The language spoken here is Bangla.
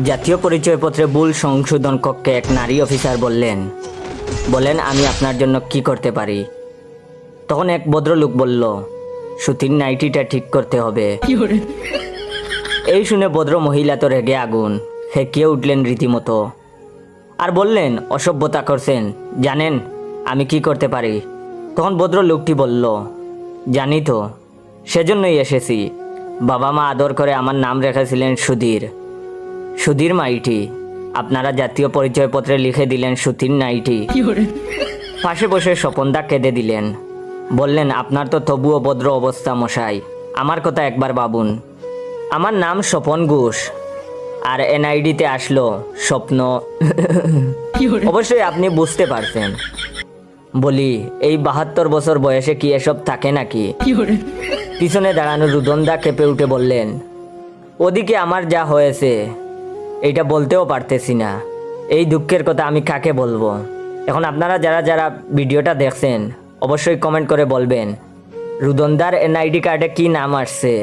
জাতীয় পরিচয়পত্রে ভুল সংশোধন কক্ষে এক নারী অফিসার বলেন আমি আপনার জন্য কি করতে পারি। তখন এক ভদ্রলোক বলল, সুতির নাইটিটা ঠিক করতে হবে। এই শুনে ভদ্র মহিলা তো রেগে আগুন, হেঁকিয়ে উঠলেন রীতিমতো আর বললেন, অসভ্যতা করছেন, জানেন আমি কি করতে পারি। তখন ভদ্রলোকটি বলল, জানি তো, সেজন্যই এসেছি। বাবা মা আদর করে আমার নাম রেখেছিলেন সুধীর, সুধীর মাইটি। আপনারা জাতীয় পরিচয়পত্রে লিখে দিলেন সুতির নাইটি। পাশে বসে স্বপনদা কেঁদে দিলেন, বললেন, আপনার তো তবুও ভদ্র অবস্থা মশাই, আমার কথা একবার ভাবুন। আমার নাম স্বপন ঘোষ আর এনআইডিতে আসলো স্বপ্ন। অবশ্যই আপনি বুঝতে পারছেন। বলি, এই 72 বছর বয়সে কি এসব থাকে নাকি? পিছনে দাঁড়ানো রুদনদা কেঁপে উঠে বললেন, ওদিকে আমার যা হয়েছে এইটা বলতেও পারতেছি না, এই দুঃখের কথা আমি কাকে বলবো। এখন আপনারা যারা যারা ভিডিওটা দেখছেন অবশ্যই কমেন্ট করে বলবেন রুদনদার এনআইডি কার্ডে কি নাম আসছে।